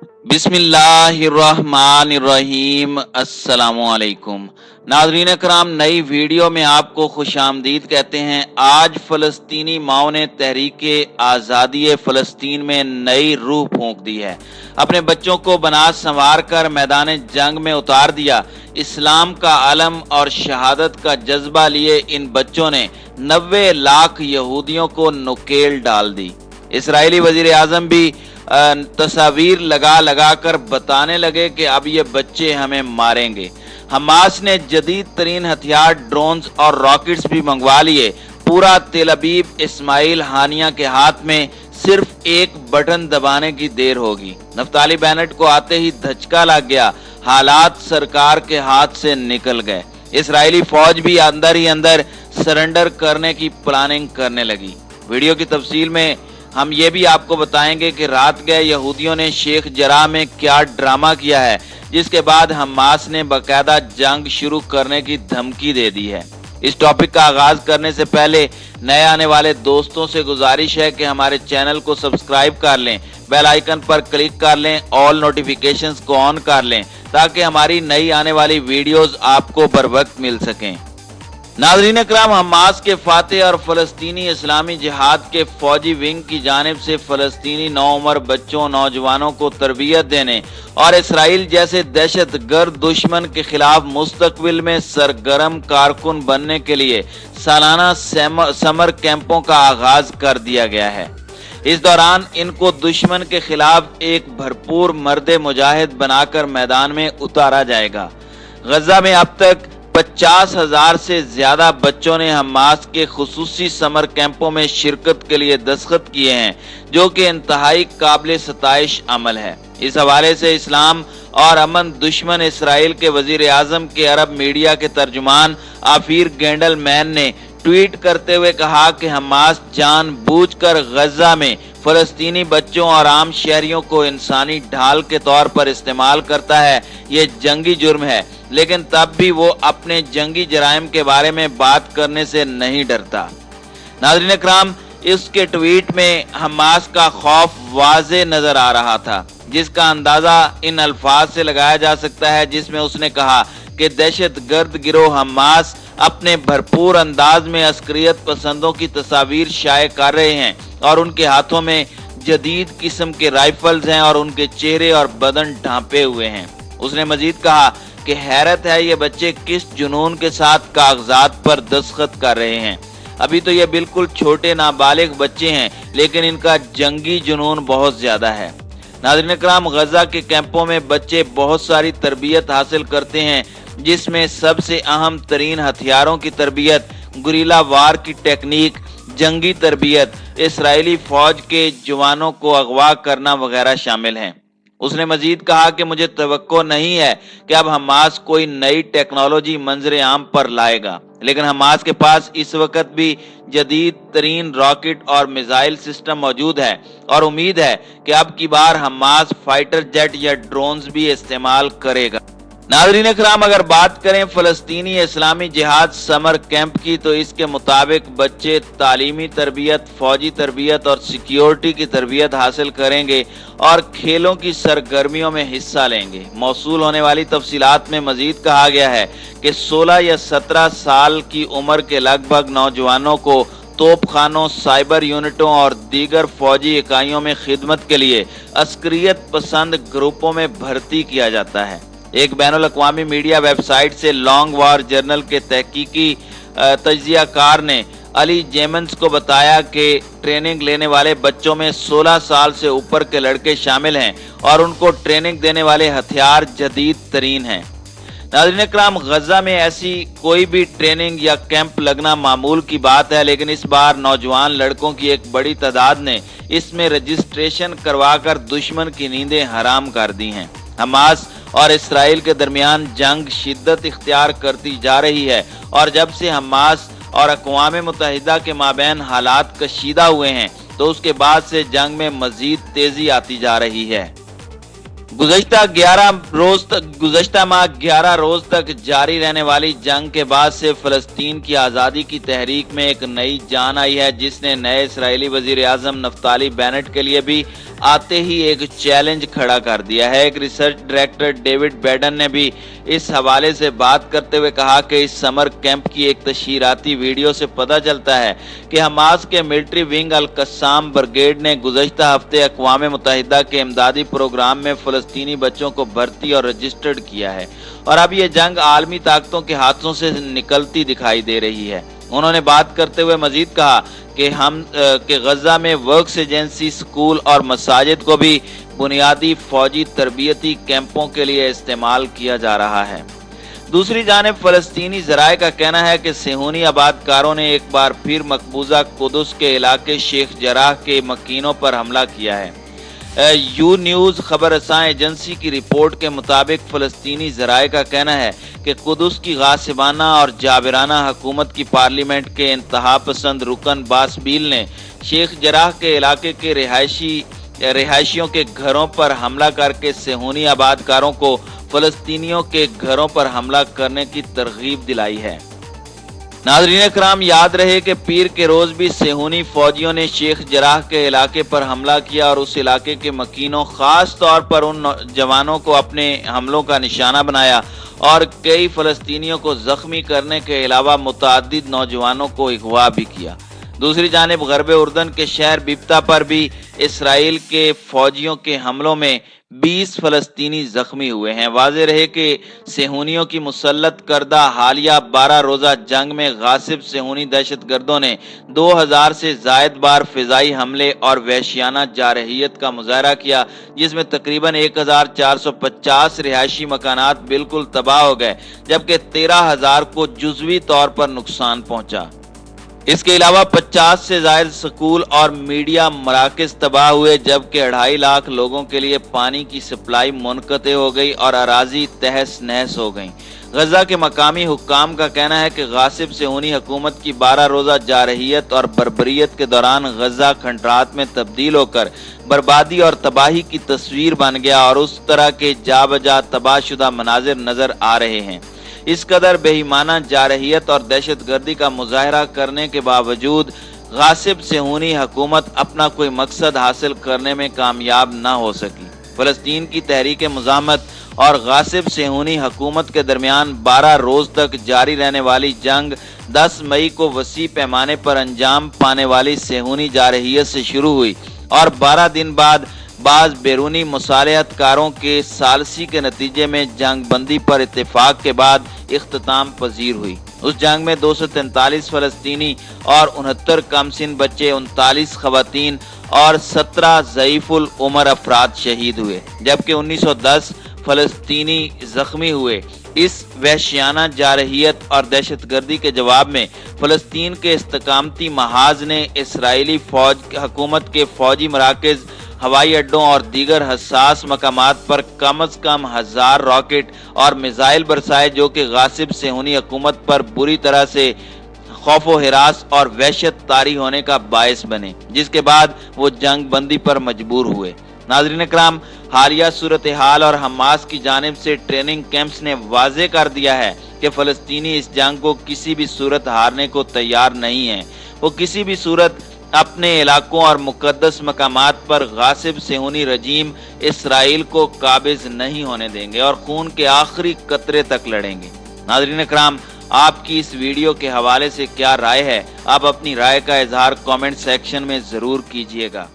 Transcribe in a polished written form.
बिस्मिल्लाहिर्रहमानिर्रहीम। अस्सलामुअलैकुम नाज़रीन कराम, नई वीडियो में आपको खुशामदीद कहते हैं। आज फ़लस्तीनी माओ ने तहरीके आज़ादी फ़लस्तीन में नई रूह फूंक दी है। अपने बच्चों को बना संवार कर मैदान जंग में उतार दिया। इस्लाम का अलम और शहादत का जज्बा लिए इन बच्चों ने 90 लाख यहूदियों को नुकेल डाल दी। इसराइली वज़ीर आज़म भी तस्वीर लगा लगा कर बताने लगे कि अब ये बच्चे हमें मारेंगे। हमास ने जदीद तरीन हथियार, ड्रोन्स और रॉकेट्स भी मंगवा लिए। पूरा तेल अबीब इस्माइल हानिया के हाथ में सिर्फ एक बटन दबाने की देर होगी। नफ्ताली बेनेट को आते ही धचका लग गया। हालात सरकार के हाथ से निकल गए। इसराइली फौज भी अंदर ही अंदर सरेंडर करने की प्लानिंग करने लगी। वीडियो की तफसील में हम ये भी आपको बताएंगे कि रात गए यहूदियों ने शेख जराह में क्या ड्रामा किया है, जिसके बाद हमास ने बाकायदा जंग शुरू करने की धमकी दे दी है। इस टॉपिक का आगाज करने से पहले नए आने वाले दोस्तों से गुजारिश है कि हमारे चैनल को सब्सक्राइब कर लें, बेल आइकन पर क्लिक कर लें, ऑल नोटिफिकेशंस को ऑन कर लें ताकि हमारी नई आने वाली वीडियोस आपको बर वक्त मिल सकें। नाज़रीन इकराम, हमास के फाते और फ़लस्तीनी इस्लामी जिहाद के फौजी विंग की जानिब से फ़लस्तीनी नौउम्र बच्चों, नौजवानों को तरबियत देने और इसराइल जैसे दहशतगर्द दुश्मन के खिलाफ मुस्तकबिल में सरगर्म कारकुन बनने के लिए सालाना समर कैंपों का आगाज कर दिया गया है। इस दौरान इनको दुश्मन के खिलाफ एक भरपूर मर्द मुजाहिद बनाकर मैदान में उतारा जाएगा। गजा में अब तक 50,000 से ज्यादा बच्चों ने हमास के खुसूसी समर कैंपों में शिरकत के लिए दस्तखत किए हैं, जो कि इंतहाई काबिल सताइश अमल है। इस हवाले से इस्लाम और अमन दुश्मन इसराइल के वजीर आजम के अरब मीडिया के तर्जुमान आफिर गेंडलमैन ने ट्वीट करते हुए कहा कि हमास जानबूझकर गजा में फलस्तीनी बच्चों और आम शहरियों को इंसानी ढाल के तौर पर इस्तेमाल करता है। ये जंगी जुर्म है, लेकिन तब भी वो अपने जंगी जराइम के बारे में बात करने से नहीं डरता। नाज़रीन इकराम, इसके ट्वीट में हमास का खौफ वाज़े नजर आ रहा था, जिसका अंदाजा इन अल्फाज से लगाया जा सकता है, जिसमें उसने कहा कि दहशतगर्द गिरोह हमास अपने भरपूर अंदाज में अस्करियत पसंदों की तस्वीर शाये कर रहे हैं और उनके हाथों में जदीद किस्म के राइफल्स हैं और उनके चेहरे और बदन ढांपे हुए हैं। उसने मजीद कहा कि हैरत है ये बच्चे किस जुनून के साथ कागजात पर दस्तखत कर रहे हैं। अभी तो ये बिल्कुल छोटे नाबालिग बच्चे हैं, लेकिन इनका जंगी जुनून बहुत ज्यादा है। नाज़रीन इकराम, गजा के कैंपों में बच्चे बहुत सारी तरबियत हासिल करते हैं, जिसमें सबसे अहम तरीन हथियारों की तरबियत, गुरिल्ला वार की टेक्निक, जंगी तरबियत, इसराइली फौज के जवानों को अगवा करना वगैरह शामिल हैं। उसने मजीद कहा कि मुझे तवक्को नहीं है कि अब हमास कोई नई टेक्नोलॉजी मंजर आम पर लाएगा, लेकिन हमास के पास इस वक्त भी जदीद तरीन रॉकेट और मिसाइल सिस्टम मौजूद है और उम्मीद है कि अब की बार हमास फाइटर जेट या ड्रोन्स भी इस्तेमाल करेगा। नाज़रीन इकराम, अगर बात करें फ़लस्तीनी इस्लामी जिहाद समर कैंप की, तो इसके मुताबिक बच्चे तालीमी तरबियत, फौजी तरबियत और सिक्योरिटी की तरबियत हासिल करेंगे और खेलों की सरगर्मियों में हिस्सा लेंगे। मौसूल होने वाली तफसीलात में मजीद कहा गया है कि 16 या 17 साल की उम्र के लगभग नौजवानों को तोपखानों, साइबर यूनिटों और दीगर फौजी इकाइयों में खिदमत के लिए अस्करियत पसंद ग्रुपों में भर्ती किया जाता है। एक बैनुल अक़वामी मीडिया वेबसाइट से लॉन्ग वॉर जर्नल के तहकीकी तज्ज़ियाकार ने अली जेमन्स को बताया कि ट्रेनिंग लेने वाले बच्चों में 16 साल से ऊपर के लड़के शामिल हैं और उनको ट्रेनिंग देने वाले हथियार जदीद तरीन हैं। नाज़रीन इकराम, गजा में ऐसी कोई भी ट्रेनिंग या कैंप लगना मामूल की बात है, लेकिन इस बार नौजवान लड़कों की एक बड़ी तादाद ने इसमें रजिस्ट्रेशन करवाकर दुश्मन की नींदें हराम कर दी हैं। हमास और इसराइल के दरमियान जंग शिद्दत इख्तियार करती जा रही है और जब से हमास और अक़वाम मुत्तहिदा के माबैन हालात कशीदा हुए हैं, तो उसके बाद से जंग में मजीद तेजी आती जा रही है। गुज़श्ता माह 11 रोज तक जारी रहने वाली जंग के बाद से फलस्तीन की आज़ादी की तहरीक में एक नई जान आई है, जिसने नए इसराइली वज़ीर आज़म नफ्ताली बेनेट के लिए भी आते ही एक चैलेंज खड़ा कर दिया है। एक रिसर्च डायरेक्टर डेविड बेडन ने भी इस हवाले से बात करते हुए कहा कि इस समर कैंप की एक तशहीराती वीडियो से पता चलता है कि हमास के मिलिट्री विंग अल कस्साम ब्रिगेड ने गुज़श्ता हफ्ते अक़वाम मुत्तहिदा के इमदादी प्रोग्राम में फलस्तीनी बच्चों को भर्ती और रजिस्टर्ड किया है और अब ये जंग आलमी ताकतों के हाथों से निकलती दिखाई दे रही है। उन्होंने बात करते हुए मजीद कहा कि गजा में वर्क्स एजेंसी, स्कूल और मसाजिद को भी बुनियादी फौजी तरबियती कैंपों के लिए इस्तेमाल किया जा रहा है। दूसरी जानिब फलस्तीनी ज़राए का कहना है कि सेहूनी आबादकारों ने एक बार फिर मकबूजा कुदस के इलाके शेख जराह के मकीनों पर हमला किया है। यू न्यूज़ खबर रसां एजेंसी की रिपोर्ट के मुताबिक फलस्तीनी ज़राए का कहना है कि कुदस की गासिबाना और जाबिराना हुकूमत की पार्लियामेंट के इंतहा पसंद रुकन बासबील ने शेख जराह के इलाके के रिहायशियों के घरों पर हमला करके सेहूनी आबादकारों को फलस्तीनियों के घरों पर हमला करने की तरगीब दिलाई है। नाज़रीन कराम, याद रहे कि पीर के रोज भी सेहूनी फौजियों ने शेख जराह के इलाके पर हमला किया और उस इलाके के मकीनों, खास तौर पर उन जवानों को अपने हमलों का निशाना बनाया और कई फलस्तीनियों को जख्मी करने के अलावा मुतअद्दिद नौजवानों को अगवा भी किया। दूसरी जानिब गरबे उर्दन के शहर बिब्ता पर भी इसराइल के फौजियों के हमलों में 20 फलस्तीनी जख्मी हुए हैं। वाज़ेह रहे कि सेहूनियों की मुसल्लत करदा हालिया 12 रोज़ा जंग में गासिब सेहूनी दहशतगर्दों ने 2000 से ज़ायद बार फ़िज़ाई हमले और वहशियाना जारहियत का मुज़ाहरा किया, जिसमें तकरीबन 1450 रिहायशी मकानात बिल्कुल तबाह हो गए, जबकि 13,000 को जुज़वी तौर पर नुकसान पहुंचा। इसके अलावा 50 से ज़ायद स्कूल और मीडिया मराकज़ तबाह हुए, जबकि 2.5 लाख लोगों के लिए पानी की सप्लाई मुनक़ते हो गई और अराजी तहस नहस हो गई। गजा के मकामी हुक्काम का कहना है कि गासिब सेहूनी हुकूमत की 12 रोज़ा जारहियत और बर्बरियत के दौरान गजा खंडरात में तब्दील होकर बर्बादी और तबाही की तस्वीर बन गया और उस तरह के जा बजा तबाहशुदा मनाजिर नजर आ रहे हैं। इस कदर बेईमाना जारहियत और दहशतगर्दी का मुजाहरा करने के बावजूद गासिब सेहूनी हुकूमत अपना कोई मकसद हासिल करने में कामयाब न हो सकी। फलस्तीन की तहरीक मुज़ाहमत और गासिब सेहूनी हुकूमत के दरमियान 12 रोज तक जारी रहने वाली जंग 10 मई को वसी पैमाने पर अंजाम पाने वाली सेहूनी जारहियत से शुरू हुई और 12 दिन बाद बाज़ बैरूनी मुसालहतकारों के सालसी के नतीजे में जंग बंदी पर इत्तेफाक के बाद इख्तिताम पजीर हुई। उस जंग में 243 फलस्तीनी और 69 कमसिन बच्चे, 39 खवातीन और 17 ज़ईफुल उमर अफराद शहीद हुए, जबकि 1910 फलस्तीनी जख्मी हुए। इस वहशियाना जारहियत और दहशतगर्दी के जवाब में फलस्तीन के इस्तकामती महाज ने इसराइली फौज हुकूमत के फौजी मराकज़, हवाई अड्डों और दीगर हसास मकामात पर कम अज कम 1000 रॉकेट और मिसाइल बरसाए, जो कि गासिब सेहूनी हुकूमत पर बुरी तरह से खौफो हिरास और वहशत तारी होने का बायस बने, जिसके बाद वो जंग बंदी पर मजबूर हुए। नाज़रीन कराम, हालिया सूरत हाल और हमास की जानिब से ट्रेनिंग कैंप्स ने वाज़े कर दिया है कि फ़लस्तीनी इस जंग को किसी भी सूरत हारने को तैयार नहीं है। वो किसी भी सूरत अपने इलाकों और मुकद्दस मकामात पर गासिब सेहूनी रजीम इसराइल को काबिज नहीं होने देंगे और खून के आखिरी कतरे तक लड़ेंगे। नाज़रीन कराम, आपकी इस वीडियो के हवाले से क्या राय है? आप अपनी राय का इजहार कमेंट सेक्शन में ज़रूर कीजिएगा।